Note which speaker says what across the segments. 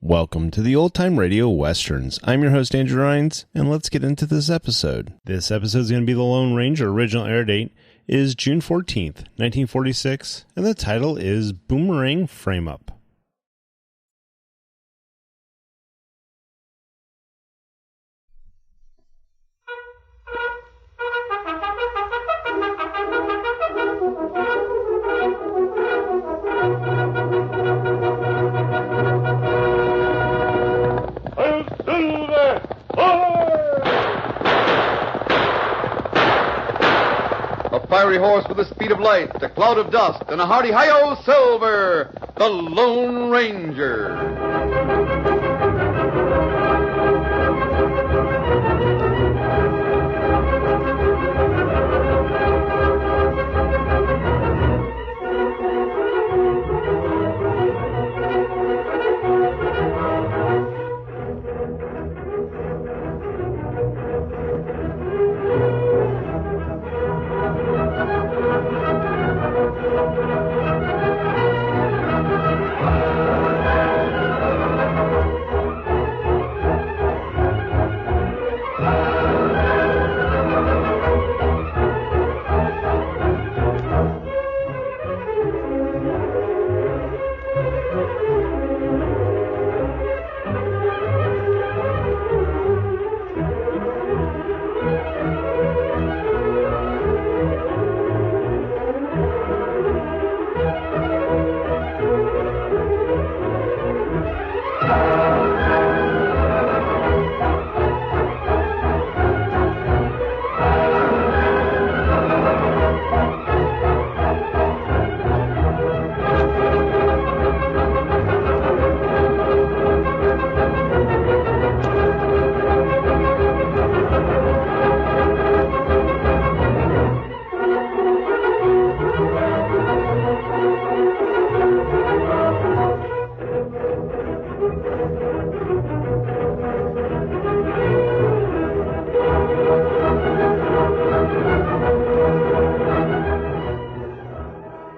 Speaker 1: Welcome to the Old Time Radio Westerns. I'm your host, Andrew Rhines, and let's get into this episode. This episode is going to be The Lone Ranger. Original air date is June 14th, 1946, and the title is Boomerang Frame-Up.
Speaker 2: Fiery horse with the speed of light, a cloud of dust, and a hearty hi-yo Silver, the Lone Ranger.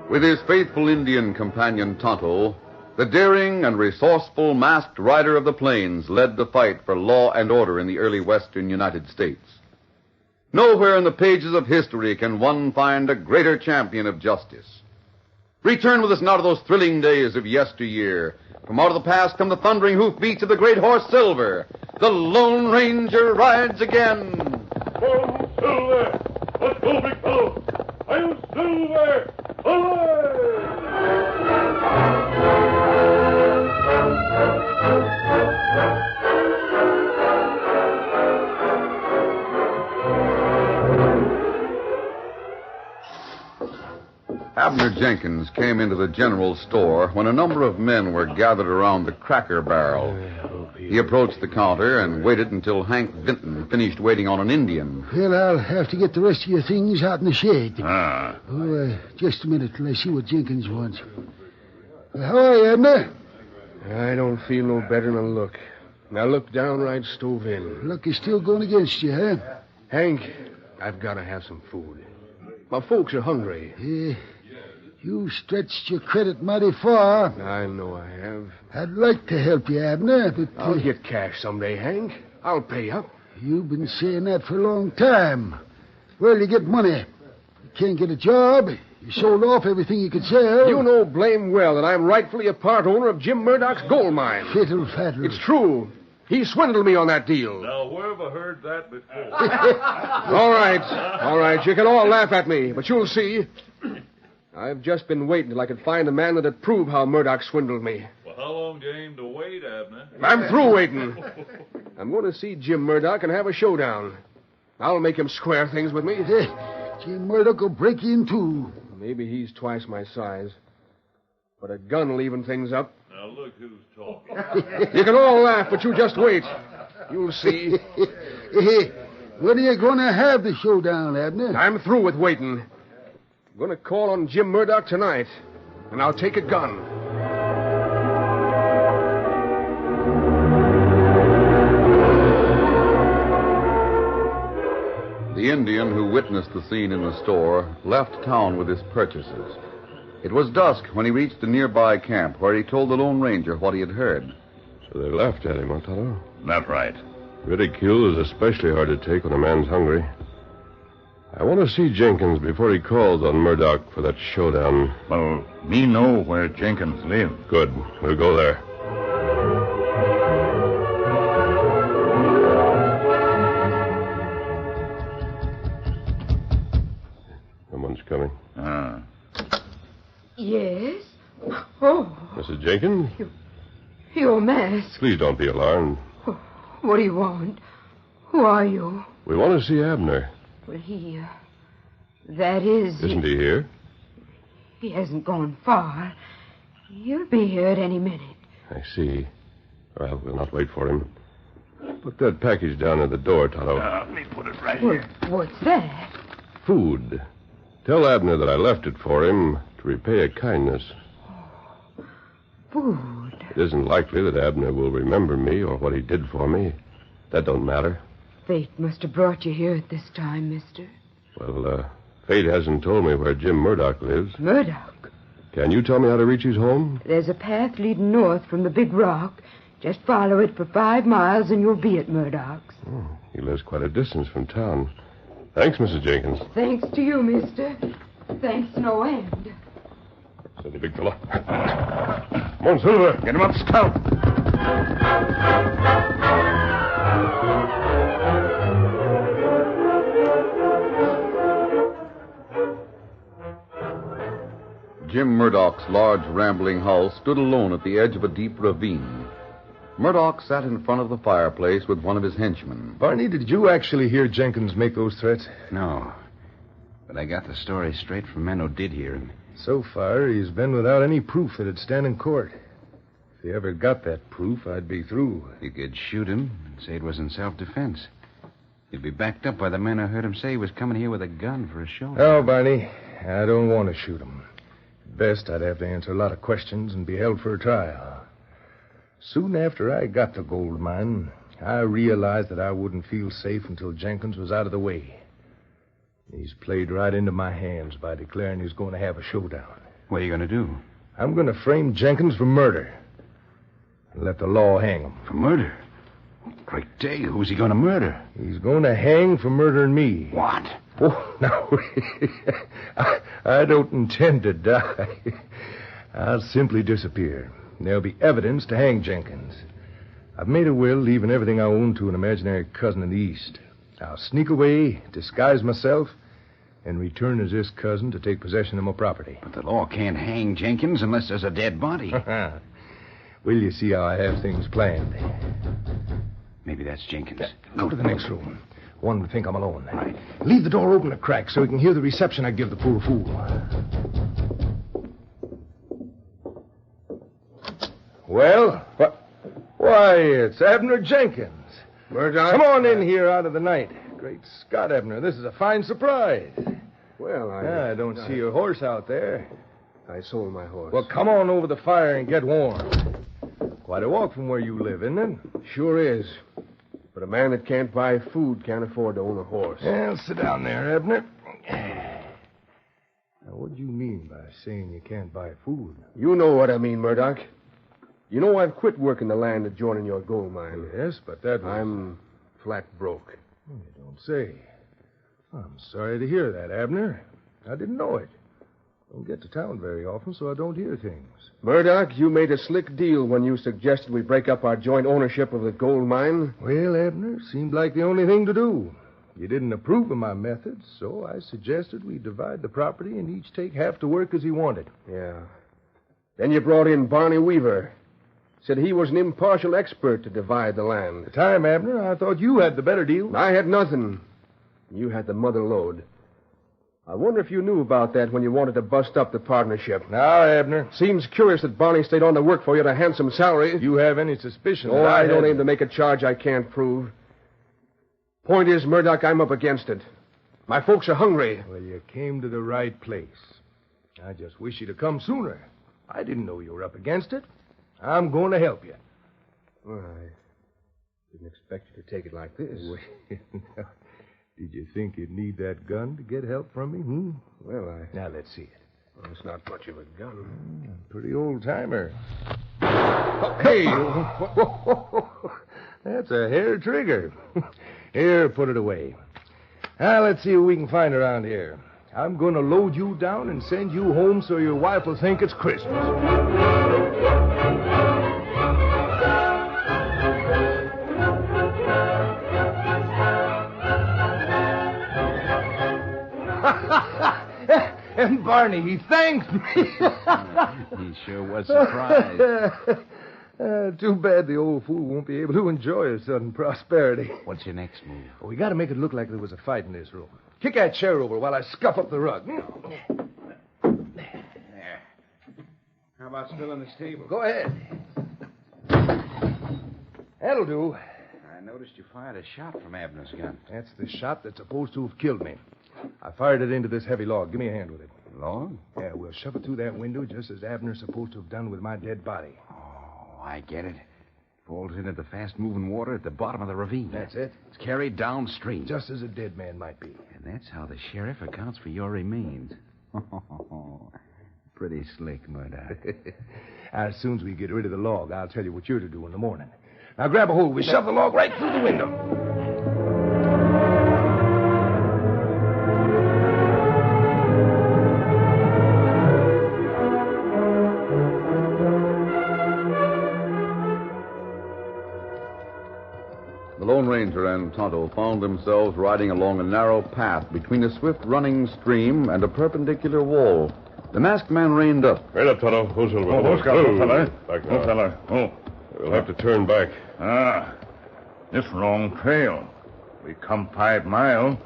Speaker 2: With his faithful Indian companion Tonto, the daring and resourceful masked rider of the plains led the fight for law and order in the early western United States. Nowhere in the pages of history can one find a greater champion of justice. Return with us now to those thrilling days of yesteryear. From out of the past come the thundering hoofbeats of the great horse Silver. The Lone Ranger rides again.
Speaker 3: Oh, Silver! Let's go, big fellow! I'm Silver!
Speaker 2: Abner Jenkins came into the general store when a number of men were gathered around the Cracker Barrel. He approached the counter and waited until Hank Vinton finished waiting on an Indian.
Speaker 4: Well, I'll have to get the rest of your things out in the shed.
Speaker 3: Ah.
Speaker 4: Oh, just a minute till I see what Jenkins wants. How are you, Abner?
Speaker 5: I don't feel no better than I look. I look downright stove in.
Speaker 4: Luck is still going against you, huh?
Speaker 5: Hank, I've got to have some food. My folks are hungry.
Speaker 4: You stretched your credit mighty far.
Speaker 5: I know I have.
Speaker 4: I'd like to help you, Abner, but...
Speaker 5: I'll get cash someday, Hank. I'll pay up.
Speaker 4: You've been saying that for a long time. Where'll you get money? You can't get a job. You sold off everything you could sell.
Speaker 5: You know blame well that I'm rightfully a part owner of Jim Murdoch's gold mine.
Speaker 4: Fiddle faddle.
Speaker 5: It's true. He swindled me on that deal.
Speaker 3: Now, where have I heard that before?
Speaker 5: All right. You can all laugh at me, but you'll see. I've just been waiting till I could find a man that'd prove how Murdoch swindled me.
Speaker 3: Well, how long do you aim to wait, Abner?
Speaker 5: I'm through waiting. I'm going to see Jim Murdoch and have a showdown. I'll make him square things with me.
Speaker 4: Jim Murdoch will break you in two.
Speaker 5: Maybe he's twice my size. But a gun will even things up.
Speaker 3: Now, look who's talking.
Speaker 5: You can all laugh, but you just wait. You'll see.
Speaker 4: When are you going to have the showdown, Abner?
Speaker 5: I'm through with waiting. I'm going to call on Jim Murdoch tonight, and I'll take a gun.
Speaker 2: The Indian who witnessed the scene in the store left town with his purchases. It was dusk when he reached a nearby camp where he told the Lone Ranger what he had heard.
Speaker 6: So they laughed at him, huh, Tonto?
Speaker 3: That's right.
Speaker 6: Ridicule is especially hard to take when a man's hungry. I want to see Jenkins before he calls on Murdoch for that showdown.
Speaker 3: Well, me know where Jenkins live.
Speaker 6: Good. We'll go there. Someone's coming.
Speaker 3: Ah.
Speaker 7: Yes? Oh,
Speaker 6: Mrs. Jenkins?
Speaker 7: your mask.
Speaker 6: Please don't be alarmed.
Speaker 7: What do you want? Who are you?
Speaker 6: We want to see Abner.
Speaker 7: Well, that is...
Speaker 6: Isn't he here?
Speaker 7: He hasn't gone far. He'll be here at any minute.
Speaker 6: I see. Well, we'll not wait for him. Put that package down at the door, Tonto.
Speaker 3: Let me put it right
Speaker 7: Well,
Speaker 3: here.
Speaker 7: what's that?
Speaker 6: Food. Tell Abner that I left it for him to repay a kindness.
Speaker 7: Food.
Speaker 6: It isn't likely that Abner will remember me or what he did for me. That don't matter.
Speaker 7: Fate must have brought you here at this time, mister.
Speaker 6: Well, Fate hasn't told me where Jim Murdoch lives.
Speaker 7: Murdoch.
Speaker 6: Can you tell me how to reach his home?
Speaker 7: There's a path leading north from the big rock. Just follow it for 5 miles and you'll be at Murdoch's.
Speaker 6: Oh, he lives quite a distance from town. Thanks, Mrs. Jenkins.
Speaker 7: Thanks to you, mister. Thanks no end.
Speaker 6: Steady, big fella. Come on, Silver.
Speaker 3: Get him up, Scout.
Speaker 2: Jim Murdoch's large, rambling house stood alone at the edge of a deep ravine. Murdoch sat in front of the fireplace with one of his henchmen.
Speaker 8: Barney, did you actually hear Jenkins make those threats?
Speaker 9: No. But I got the story straight from men who did hear him.
Speaker 8: So far, he's been without any proof that it'd stand in court. If he ever got that proof, I'd be through.
Speaker 9: You could shoot him and say it was in self-defense. He'd be backed up by the men who heard him say he was coming here with a gun for a show.
Speaker 8: No, Barney, I don't want to shoot him. Best, I'd have to answer a lot of questions and be held for a trial. Soon after I got the gold mine, I realized that I wouldn't feel safe until Jenkins was out of the way. He's played right into my hands by declaring he's going to have a showdown.
Speaker 9: What are you going to do?
Speaker 8: I'm going to frame Jenkins for murder and let the law hang him.
Speaker 9: For murder? Great day. Who's he going to murder?
Speaker 8: He's going to hang for murdering me.
Speaker 9: What?
Speaker 8: Oh, no. I don't intend to die. I'll simply disappear. There'll be evidence to hang Jenkins. I've made a will leaving everything I own to an imaginary cousin in the East. I'll sneak away, disguise myself, and return as this cousin to take possession of my property.
Speaker 9: But the law can't hang Jenkins unless there's a dead body.
Speaker 8: Will you see how I have things planned?
Speaker 9: Maybe that's Jenkins.
Speaker 8: Go to the next room. One would think I'm alone. Right. Leave the door open a crack so he can hear the reception I give the poor fool. Well, why, it's Abner Jenkins.
Speaker 5: Murdoch?
Speaker 8: Come on in here out of the night. Great Scott, Abner, this is a fine surprise.
Speaker 5: Well,
Speaker 8: I don't see your horse out there.
Speaker 5: I sold my horse.
Speaker 8: Well, come on over the fire and get warm. Quite a walk from where you live, isn't it?
Speaker 5: Sure is. But a man that can't buy food can't afford to own a horse.
Speaker 8: Well, sit down there, Abner. Now, what do you mean by saying you can't buy food?
Speaker 5: You know what I mean, Murdoch. You know I've quit working the land adjoining your gold mine.
Speaker 8: Yes, but that was...
Speaker 5: I'm flat broke.
Speaker 8: You don't say. I'm sorry to hear that, Abner. I didn't know it. Don't get to town very often, so I don't hear things.
Speaker 5: Murdoch, you made a slick deal when you suggested we break up our joint ownership of the gold mine.
Speaker 8: Well, Abner, seemed like the only thing to do. You didn't approve of my methods, so I suggested we divide the property and each take half the work as he wanted.
Speaker 5: Yeah. Then you brought in Barney Weaver. Said he was an impartial expert to divide the land.
Speaker 8: At the time, Abner, I thought you had the better deal.
Speaker 5: I had nothing. You had the mother lode. I wonder if you knew about that when you wanted to bust up the partnership.
Speaker 8: Now, Abner.
Speaker 5: Seems curious that Barney stayed on to work for you at a handsome salary.
Speaker 8: If you have any suspicion...
Speaker 5: Oh, I don't aim to make a charge I can't prove. Point is, Murdoch, I'm up against it. My folks are hungry.
Speaker 8: Well, you came to the right place. I just wish you'd have come sooner. I didn't know you were up against it. I'm going to help you.
Speaker 5: Well, I didn't expect you to take it like this.
Speaker 8: Did you think you'd need that gun to get help from me,
Speaker 5: Well,
Speaker 8: Now, let's see it.
Speaker 5: Well, it's not much of a gun.
Speaker 8: Pretty old-timer.
Speaker 5: Hey!
Speaker 8: That's a hair trigger. Here, put it away. Now, let's see what we can find around here. I'm going to load you down and send you home so your wife will think it's Christmas. And Barney, he thanked me.
Speaker 9: He sure was surprised.
Speaker 8: Too bad the old fool won't be able to enjoy his sudden prosperity.
Speaker 9: What's your next move?
Speaker 8: We got to make it look like there was a fight in this room. Kick that chair over while I scuff up the rug.
Speaker 9: There. How about spilling this table?
Speaker 8: Go ahead. That'll do.
Speaker 9: I noticed you fired a shot from Abner's gun.
Speaker 8: That's the shot that's supposed to have killed me. I fired it into this heavy log. Give me a hand with it.
Speaker 9: Log?
Speaker 8: Yeah, we'll shove it through that window just as Abner's supposed to have done with my dead body.
Speaker 9: Oh, I get it. Falls into the fast-moving water at the bottom of the ravine.
Speaker 8: That's it.
Speaker 9: It's carried downstream.
Speaker 8: Just as a dead man might be.
Speaker 9: And that's how the sheriff accounts for your remains. Pretty slick, Murdoch.
Speaker 8: As soon as we get rid of the log, I'll tell you what you're to do in the morning. Now grab a hold. We shove the log right through the window.
Speaker 2: The Lone Ranger and Tonto found themselves riding along a narrow path between a swift-running stream and a perpendicular wall. The masked man reined up.
Speaker 3: Right up, Tonto. Who's Silver?
Speaker 6: Oh,
Speaker 3: fella.
Speaker 6: Back
Speaker 3: Oh,
Speaker 6: now.
Speaker 3: fella. Oh.
Speaker 6: We'll have to turn back.
Speaker 3: This long trail. We come 5 mile.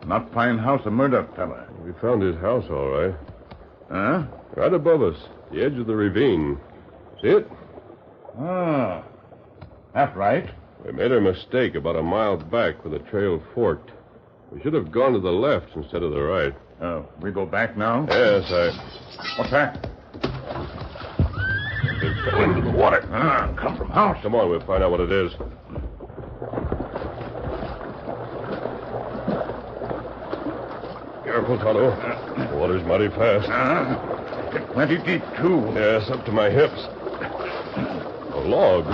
Speaker 3: Not find house of Murdoch, fella.
Speaker 6: We found his house, all right.
Speaker 3: Huh?
Speaker 6: Right above us, the edge of the ravine. See it?
Speaker 3: That's right.
Speaker 6: We made a mistake about a mile back when the trail forked. We should have gone to the left instead of the right.
Speaker 3: We go back now?
Speaker 6: Yes,
Speaker 3: What's that? It's going into the water. Come from house.
Speaker 6: Come on, we'll find out what it is. Careful, Tonto. The water's mighty fast.
Speaker 3: It's plenty deep, too.
Speaker 6: Yes, up to my hips. A log.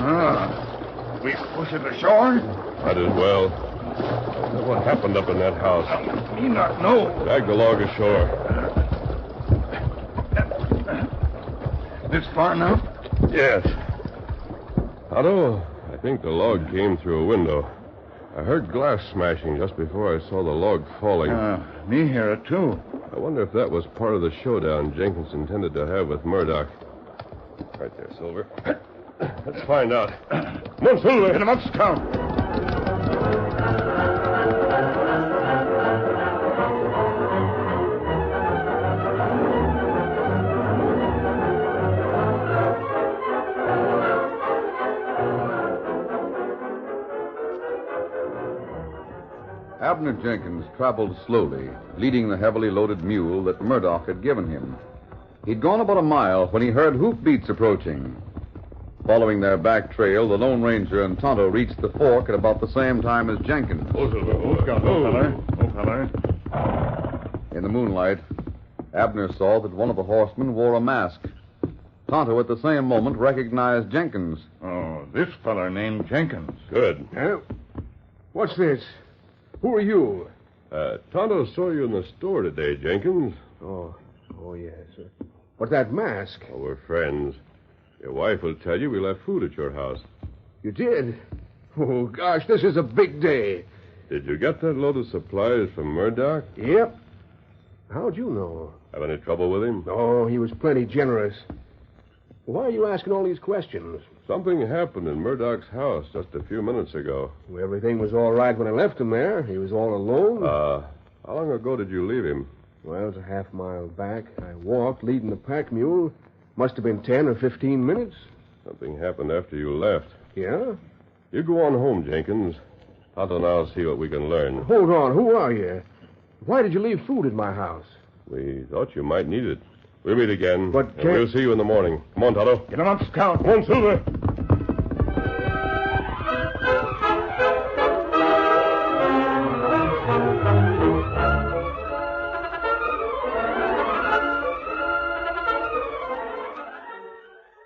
Speaker 3: We push it ashore?
Speaker 6: Might as well. I wonder what happened up in that house.
Speaker 3: Me not know.
Speaker 6: Drag the log ashore.
Speaker 3: This far now?
Speaker 6: Yes. Otto, I think the log came through a window. I heard glass smashing just before I saw the log falling.
Speaker 3: Me hear it, too.
Speaker 6: I wonder if that was part of the showdown Jenkins intended to have with Murdoch. Right there, Silver. Let's find out.
Speaker 3: Come on, Silver. Hit him up, Scout.
Speaker 2: Abner Jenkins traveled slowly, leading the heavily loaded mule that Murdoch had given him. He'd gone about a mile when he heard hoofbeats approaching. Following their back trail, the Lone Ranger and Tonto reached the fork at about the same time as Jenkins.
Speaker 3: Oh, Silver. Oh, Scout. Oh, fella.
Speaker 2: In the moonlight, Abner saw that one of the horsemen wore a mask. Tonto at the same moment recognized Jenkins.
Speaker 3: Oh, this feller named Jenkins.
Speaker 6: Good.
Speaker 5: What's this? Who are you?
Speaker 6: Tonto saw you in the store today, Jenkins.
Speaker 5: Oh, yes. What's that mask?
Speaker 6: Oh, we're friends. Your wife will tell you we left food at your house.
Speaker 5: You did? Oh, gosh, this is a big day.
Speaker 6: Did you get that load of supplies from Murdoch?
Speaker 5: Yep. How'd you know?
Speaker 6: Have any trouble with him?
Speaker 5: Oh, he was plenty generous. Why are you asking all these questions?
Speaker 6: Something happened in Murdoch's house just a few minutes ago.
Speaker 5: Well, everything was all right when I left him there. He was all alone.
Speaker 6: How long ago did you leave him?
Speaker 5: Well, it's a half-mile back. I walked, leading the pack mule. Must have been 10 or 15 minutes.
Speaker 6: Something happened after you left.
Speaker 5: Yeah?
Speaker 6: You go on home, Jenkins. Tonto and I'll see what we can learn.
Speaker 5: Hold on. Who are you? Why did you leave food in my house?
Speaker 6: We thought you might need it. We'll meet again.
Speaker 5: But
Speaker 6: and we'll see you in the morning. Come on, Tonto.
Speaker 3: Get him up, Scout. Come on, Silver.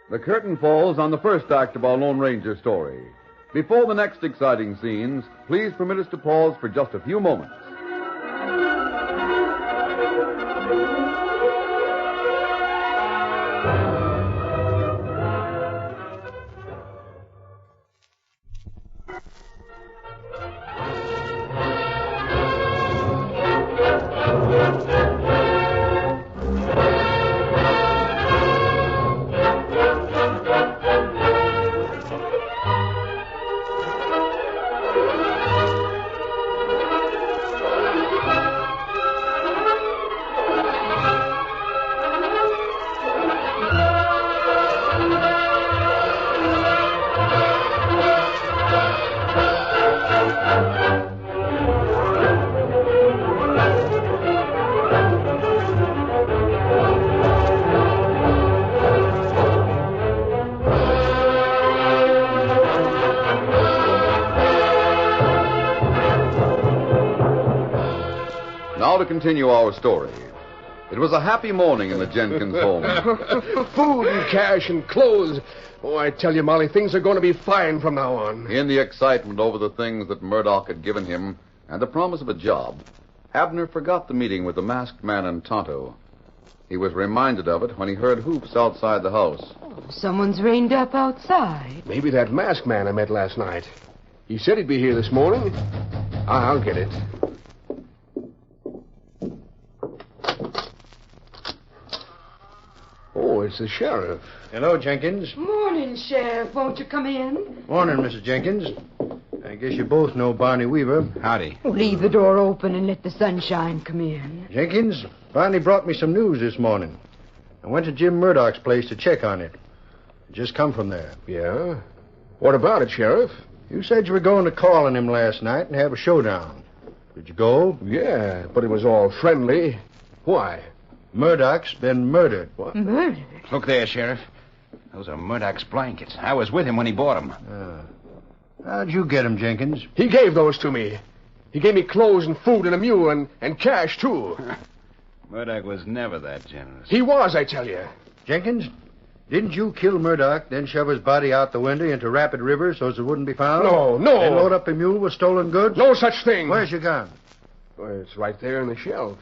Speaker 2: The curtain falls on the first act of our Lone Ranger story. Before the next exciting scenes, please permit us to pause for just a few moments. Now to continue our story. It was a happy morning in the Jenkins home.
Speaker 5: Food and cash and clothes. Oh, I tell you, Molly, things are going to be fine from now on.
Speaker 2: In the excitement over the things that Murdoch had given him and the promise of a job, Abner forgot the meeting with the masked man and Tonto. He was reminded of it when he heard hoofs outside the house.
Speaker 7: Someone's reined up outside.
Speaker 5: Maybe that masked man I met last night. He said he'd be here this morning. I'll get it. Oh, it's the sheriff.
Speaker 8: Hello, Jenkins.
Speaker 7: Morning, Sheriff. Won't you come in?
Speaker 8: Morning, Mrs. Jenkins. I guess you both know Barney Weaver.
Speaker 9: Howdy.
Speaker 7: Leave the door open and let the sunshine come in.
Speaker 8: Jenkins, Barney brought me some news this morning. I went to Jim Murdoch's place to check on it. I just come from there.
Speaker 5: Yeah? What about it, Sheriff?
Speaker 8: You said you were going to call on him last night and have a showdown. Did you go?
Speaker 5: Yeah, but it was all friendly. Why?
Speaker 8: Murdoch's been murdered.
Speaker 5: What?
Speaker 7: Murdered?
Speaker 9: Look there, Sheriff. Those are Murdoch's blankets. I was with him when he bought them.
Speaker 8: How'd you get them, Jenkins?
Speaker 5: He gave those to me. He gave me clothes and food and a mule and cash, too.
Speaker 9: Murdoch was never that generous.
Speaker 5: He was, I tell you.
Speaker 8: Jenkins, didn't you kill Murdoch, then shove his body out the window into Rapid River so as it wouldn't be found?
Speaker 5: No.
Speaker 8: Then load up a mule with stolen goods?
Speaker 5: No such thing.
Speaker 8: Where's your gun?
Speaker 5: Well, it's right there on the shelf.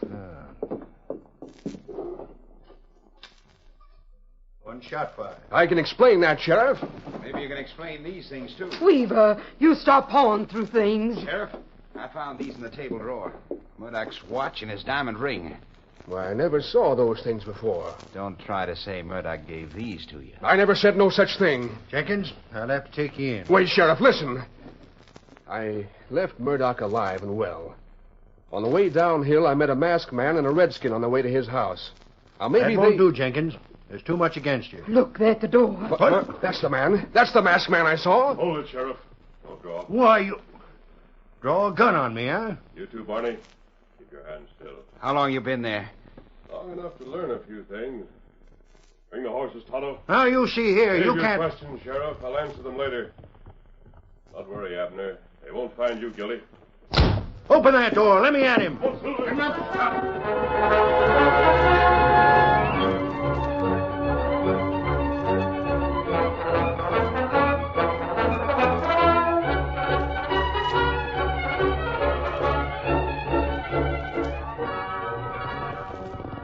Speaker 8: One shot fired.
Speaker 5: I can explain that, Sheriff.
Speaker 9: Maybe you can explain these things, too.
Speaker 7: Weaver, you stop pawing through things.
Speaker 9: Sheriff, I found these in the table drawer. Murdoch's watch and his diamond ring.
Speaker 5: Why, I never saw those things before.
Speaker 9: Don't try to say Murdoch gave these to you.
Speaker 5: I never said no such thing.
Speaker 8: Jenkins, I'll have to take you in.
Speaker 5: Wait, Sheriff, listen. I left Murdoch alive and well. On the way downhill, I met a masked man and a redskin on the way to his house. Now, maybe
Speaker 8: That won't do, Jenkins. There's too much against you.
Speaker 7: Look, they're at the door.
Speaker 5: What? That's the man. That's the masked man I saw.
Speaker 3: Hold it, Sheriff. Don't draw.
Speaker 8: Why, you... Draw a gun on me, huh?
Speaker 3: You too, Barney. Keep your hands still.
Speaker 9: How long you been there?
Speaker 3: Long enough to learn a few things. Bring the horses, Tonto.
Speaker 8: Now, you see here,
Speaker 3: Save
Speaker 8: you
Speaker 3: your
Speaker 8: can't...
Speaker 3: questions, Sheriff. I'll answer them later. Don't worry, Abner. They won't find you guilty.
Speaker 8: Open that door. Let me at him.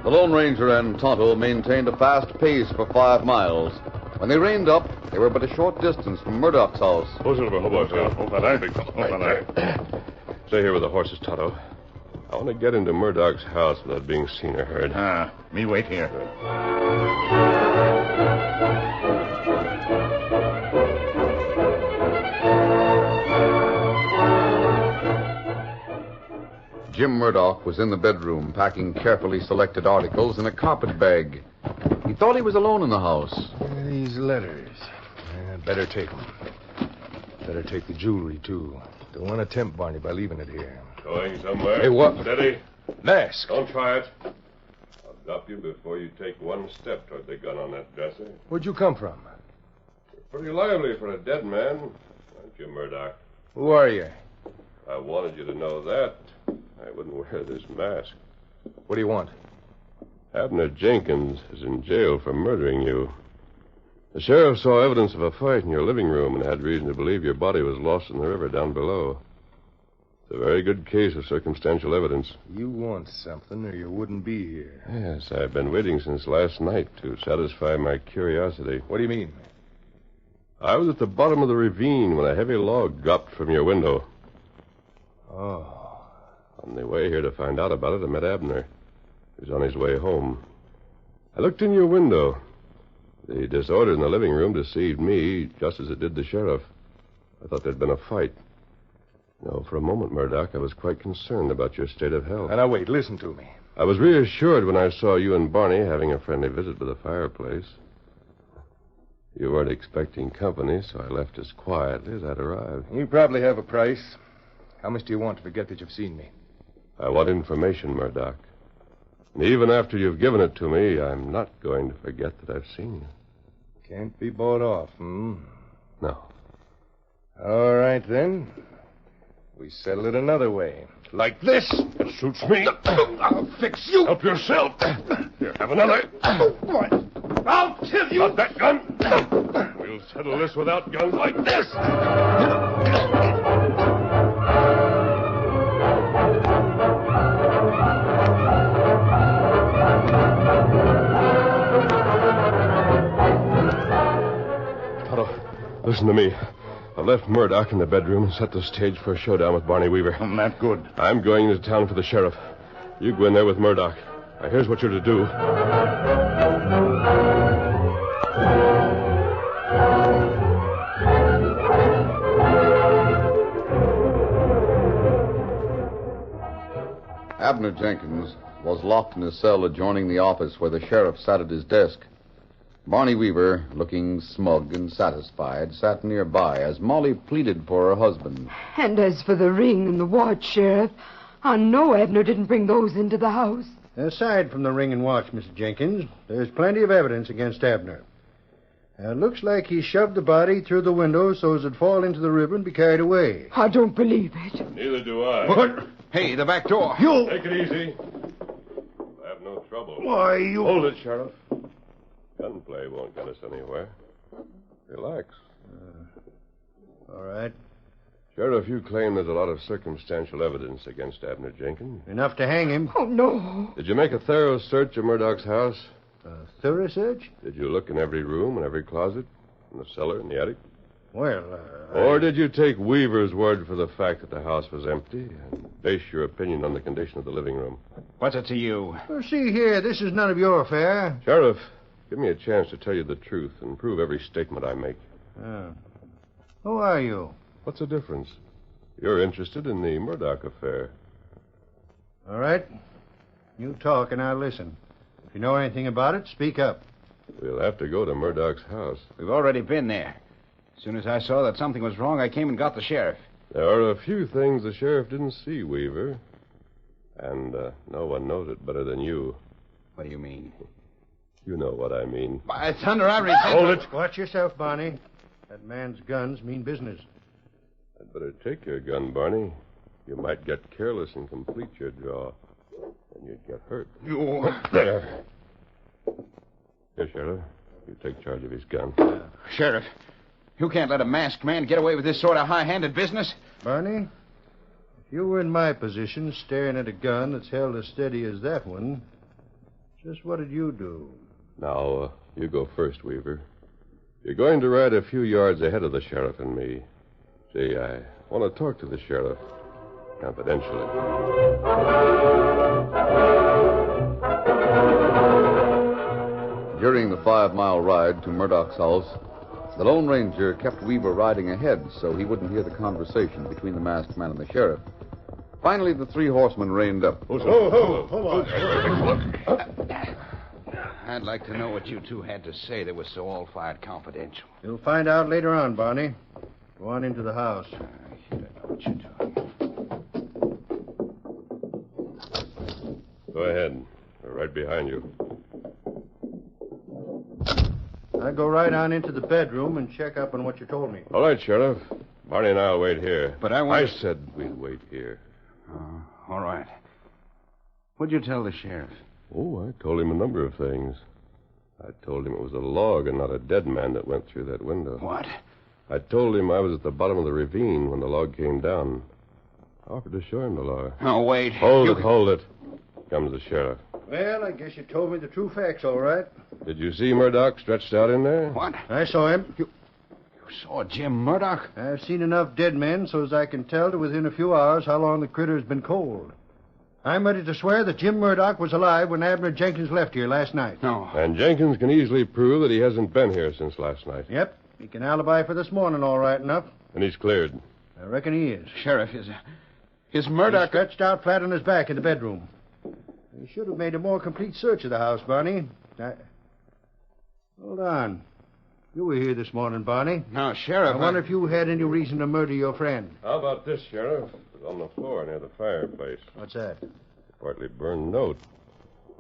Speaker 2: The Lone Ranger and Tonto maintained a fast pace for 5 miles. When they reined up, they were but a short distance from Murdoch's house.
Speaker 3: Stay here with the horses, Tonto. I want to get into Murdoch's house without being seen or heard.
Speaker 8: Me wait here.
Speaker 2: Jim Murdoch was in the bedroom packing carefully selected articles in a carpet bag. He thought he was alone in the house.
Speaker 8: These letters. Better take them. Better take the jewelry, too. Don't want to tempt Barney by leaving it here.
Speaker 3: Going somewhere?
Speaker 8: Hey, what?
Speaker 3: Steady.
Speaker 8: Mask.
Speaker 3: Don't try it. I'll drop you before you take one step toward the gun on that dresser.
Speaker 8: Where'd you come from?
Speaker 3: You're pretty lively for a dead man, aren't you, Murdoch?
Speaker 8: Who are you?
Speaker 3: If I wanted you to know that, I wouldn't wear this mask.
Speaker 8: What do you want?
Speaker 3: Abner Jenkins is in jail for murdering you.
Speaker 6: The sheriff saw evidence of a fight in your living room and had reason to believe your body was lost in the river down below. It's a very good case of circumstantial evidence.
Speaker 8: You want something or you wouldn't be here.
Speaker 6: Yes, I've been waiting since last night to satisfy my curiosity.
Speaker 8: What do you mean?
Speaker 6: I was at the bottom of the ravine when a heavy log dropped from your window.
Speaker 8: Oh.
Speaker 6: On the way here to find out about it, I met Abner. He was on his way home. I looked in your window. The disorder in the living room deceived me just as it did the sheriff. I thought there'd been a fight. No, for a moment, Murdoch, I was quite concerned about your state of health.
Speaker 8: Now, wait, listen to me.
Speaker 6: I was reassured when I saw you and Barney having a friendly visit by the fireplace. You weren't expecting company, so I left as quietly as I'd arrived.
Speaker 8: You probably have a price. How much do you want to forget that you've seen me?
Speaker 6: I want information, Murdoch. And even after you've given it to me, I'm not going to forget that I've seen you.
Speaker 8: Can't be bought off, hmm?
Speaker 6: No.
Speaker 8: All right, then. We settle it another way.
Speaker 3: Like this? It suits me.
Speaker 4: I'll fix you.
Speaker 3: Help yourself. Here, have another.
Speaker 4: I'll kill you.
Speaker 3: Not that gun. We'll settle this without guns like this.
Speaker 6: Tonto, listen to me. I left Murdoch in the bedroom and set the stage for a showdown with Barney Weaver.
Speaker 3: Not good.
Speaker 6: I'm going into town for the sheriff. You go in there with Murdoch. Now, here's what you're to do.
Speaker 2: Abner Jenkins was locked in his cell adjoining the office where the sheriff sat at his desk. Barney Weaver, looking smug and satisfied, sat nearby as Molly pleaded for her husband.
Speaker 7: And as for the ring and the watch, Sheriff, I know Abner didn't bring those into the house.
Speaker 10: Aside from the ring and watch, Mr. Jenkins, there's plenty of evidence against Abner. It looks like he shoved the body through the window so as it'd fall into the river and be carried away.
Speaker 7: I don't believe it.
Speaker 6: Neither do I.
Speaker 3: What?
Speaker 9: Hey, the back door.
Speaker 10: You!
Speaker 6: Take it easy. I have no trouble.
Speaker 10: Why, you...
Speaker 6: Hold it, Sheriff. Gunplay won't get us anywhere. Relax.
Speaker 10: All right.
Speaker 6: Sheriff, you claim there's a lot of circumstantial evidence against Abner Jenkins.
Speaker 10: Enough to hang him.
Speaker 7: Oh, no.
Speaker 6: Did you make a thorough search of Murdoch's house?
Speaker 10: A thorough search?
Speaker 6: Did you look in every room and every closet? In the cellar, in the attic?
Speaker 10: Well,
Speaker 6: Or did you take Weaver's word for the fact that the house was empty and base your opinion on the condition of the living room?
Speaker 9: What's it to you?
Speaker 10: Well, see here, this is none of your affair.
Speaker 6: Sheriff, give me a chance to tell you the truth and prove every statement I make.
Speaker 10: Who are you?
Speaker 6: What's the difference? You're interested in the Murdoch affair.
Speaker 10: All right. You talk and I'll listen. If you know anything about it, speak up.
Speaker 6: We'll have to go to Murdoch's house.
Speaker 9: We've already been there. As soon as I saw that something was wrong, I came and got the sheriff.
Speaker 6: There are a few things the sheriff didn't see, Weaver. And no one knows it better than you.
Speaker 9: What do you mean?
Speaker 6: You know what I mean.
Speaker 9: By thunder, I resent...
Speaker 10: Hold it. Watch yourself, Barney. That man's guns mean business.
Speaker 6: I'd better take your gun, Barney. You might get careless and complete your draw. And you'd get hurt.
Speaker 3: You...
Speaker 6: There. Here, Sheriff. You take charge of his gun.
Speaker 9: Sheriff, you can't let a masked man get away with this sort of high-handed business.
Speaker 10: Barney, if you were in my position, staring at a gun that's held as steady as that one, just what did you do?
Speaker 6: Now, you go first, Weaver. You're going to ride a few yards ahead of the sheriff and me. See, I want to talk to the sheriff confidentially.
Speaker 2: During the 5-mile ride to Murdoch's house, the Lone Ranger kept Weaver riding ahead so he wouldn't hear the conversation between the masked man and the sheriff. Finally, the three horsemen reined up.
Speaker 10: Hold on.
Speaker 9: I'd like to know what you two had to say that was so all-fired confidential.
Speaker 10: You'll find out later on, Barney. Go on into the house.
Speaker 9: I should know what you're doing.
Speaker 6: Go ahead. We're right behind you.
Speaker 10: I'll go right on into the bedroom and check up on what you told me.
Speaker 6: All right, Sheriff. Barney and I'll wait here.
Speaker 9: But I want...
Speaker 6: I said we'd wait here.
Speaker 9: All right. What'd you tell the sheriff?
Speaker 6: Oh, I told him a number of things. I told him it was a log and not a dead man that went through that window.
Speaker 9: What?
Speaker 6: I told him I was at the bottom of the ravine when the log came down. I offered to show him the log.
Speaker 9: Oh, wait.
Speaker 6: Hold it. Comes the sheriff.
Speaker 10: Well, I guess you told me the true facts, all right.
Speaker 6: Did you see Murdoch stretched out in there?
Speaker 9: What?
Speaker 10: I saw him.
Speaker 9: You saw Jim Murdoch?
Speaker 10: I've seen enough dead men so as I can tell to within a few hours how long the critter's been cold. I'm ready to swear that Jim Murdoch was alive when Abner Jenkins left here last night.
Speaker 9: No.
Speaker 6: And Jenkins can easily prove that he hasn't been here since last night.
Speaker 10: Yep. He can alibi for this morning all right enough.
Speaker 6: And he's cleared.
Speaker 10: I reckon he is.
Speaker 9: Sheriff, is Murdoch...
Speaker 10: He's stretched out flat on his back in the bedroom. You should have made a more complete search of the house, Barney. Hold on. You were here this morning, Barney.
Speaker 9: No, Sheriff,
Speaker 10: I wonder if you had any reason to murder your friend.
Speaker 6: How about this, Sheriff? It was on the floor near the fireplace.
Speaker 10: What's that?
Speaker 6: A partly burned note.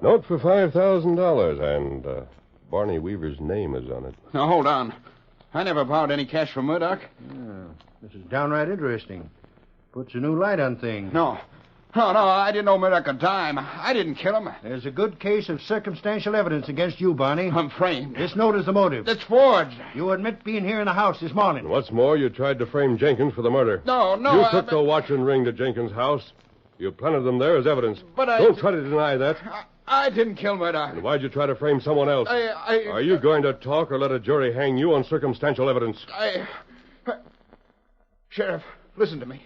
Speaker 6: Note for $5,000, and Barney Weaver's name is on it.
Speaker 9: Now, hold on. I never borrowed any cash from Murdoch.
Speaker 10: This is downright interesting. Puts a new light on things.
Speaker 9: No, I didn't owe Murdoch a dime. I didn't kill him.
Speaker 10: There's a good case of circumstantial evidence against you, Barney.
Speaker 9: I'm framed.
Speaker 10: This note is the motive.
Speaker 9: It's forged.
Speaker 10: You admit being here in the house this morning.
Speaker 6: And what's more, you tried to frame Jenkins for the murder.
Speaker 9: No.
Speaker 6: You took the watch and ring to Jenkins' house. You planted them there as evidence.
Speaker 9: But
Speaker 6: Don't try to deny that.
Speaker 9: I didn't kill Murdoch.
Speaker 6: And why'd you try to frame someone else? Are you going to talk or let a jury hang you on circumstantial evidence?
Speaker 9: Sheriff, listen to me.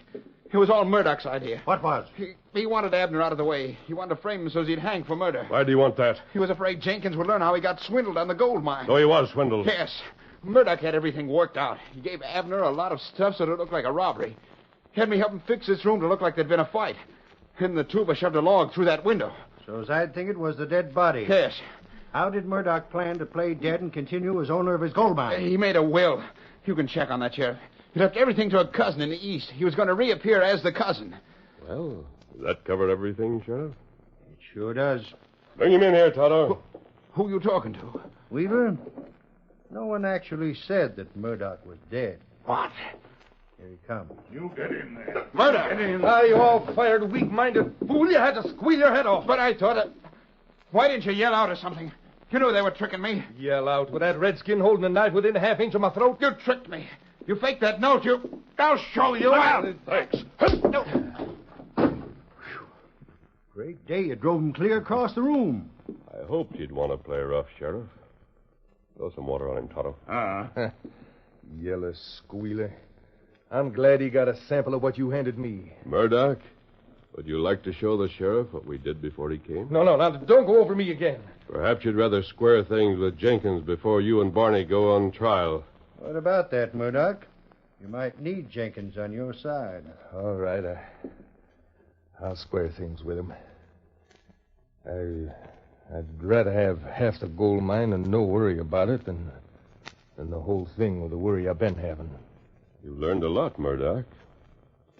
Speaker 9: It was all Murdoch's idea.
Speaker 10: What was?
Speaker 9: He wanted Abner out of the way. He wanted to frame him so he'd hang for murder.
Speaker 6: Why do you want that?
Speaker 9: He was afraid Jenkins would learn how he got swindled on the gold mine.
Speaker 6: So he was swindled.
Speaker 9: Yes. Murdoch had everything worked out. He gave Abner a lot of stuff so it looked like a robbery. He had me help him fix this room to look like there'd been a fight. And the two of us shoved a log through that window.
Speaker 10: So as I'd think it was the dead body.
Speaker 9: Yes.
Speaker 10: How did Murdoch plan to play dead and continue as owner of his gold mine?
Speaker 9: He made a will. You can check on that, Sheriff. He left everything to a cousin in the East. He was going to reappear as the cousin.
Speaker 6: Well, does that cover everything, Sheriff?
Speaker 10: It sure does.
Speaker 6: Bring him in here, Toto.
Speaker 9: Who you talking to?
Speaker 10: Weaver, no one actually said that Murdoch was dead.
Speaker 9: What?
Speaker 10: Here he comes.
Speaker 3: You get in there.
Speaker 9: Murdoch!
Speaker 3: Get in.
Speaker 8: Ah, you all-fired, weak-minded fool. You had to squeal your head off.
Speaker 9: But I thought... Why didn't you yell out or something? You knew they were tricking me.
Speaker 8: Yell out with that redskin holding a knife within a half-inch of my throat?
Speaker 9: You tricked me. You faked that note. I'll show you.
Speaker 6: Thanks.
Speaker 10: Great day. You drove him clear across the room.
Speaker 6: I hoped you'd want to play rough, Sheriff. Throw some water on him, Toto.
Speaker 8: Yellow squealer. I'm glad he got a sample of what you handed me.
Speaker 6: Murdoch, would you like to show the sheriff what we did before he came?
Speaker 8: No, don't go over me again.
Speaker 6: Perhaps you'd rather square things with Jenkins before you and Barney go on trial.
Speaker 10: What about that, Murdoch? You might need Jenkins on your side.
Speaker 8: All right, I'll square things with him. I'd rather have half the gold mine and no worry about it than the whole thing with the worry I've been having.
Speaker 6: You learned a lot, Murdoch.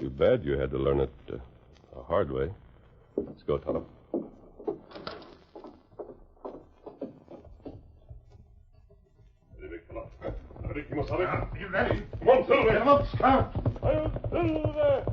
Speaker 6: Too bad you had to learn it the hard way. Let's go, Toto.
Speaker 3: You ready?
Speaker 6: Come on, Silver.
Speaker 3: Get him up, Scout.
Speaker 6: Silver!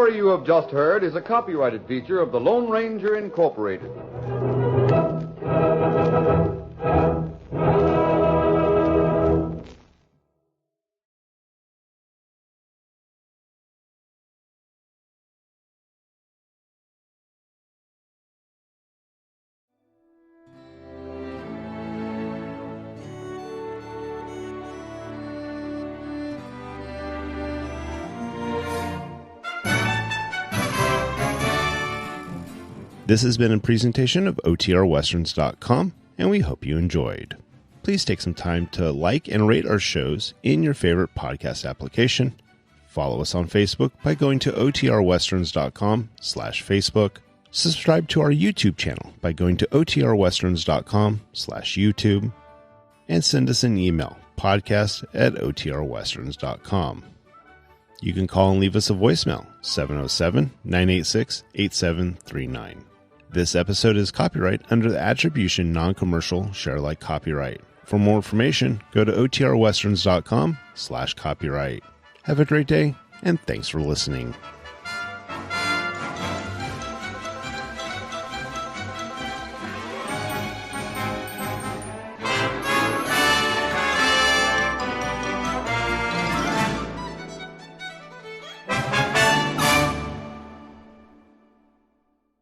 Speaker 2: story you have just heard is a copyrighted feature of the Lone Ranger Incorporated.
Speaker 1: This has been a presentation of OTRWesterns.com, and we hope you enjoyed. Please take some time to like and rate our shows in your favorite podcast application. Follow us on Facebook by going to OTRWesterns.com/Facebook. Subscribe to our YouTube channel by going to OTRWesterns.com/YouTube. And send us an email, podcast@OTRWesterns.com. You can call and leave us a voicemail, 707-986-8739. This episode is copyright under the Attribution Non-Commercial Share-alike copyright. For more information, go to OTRWesterns.com/copyright. Have a great day, and thanks for listening.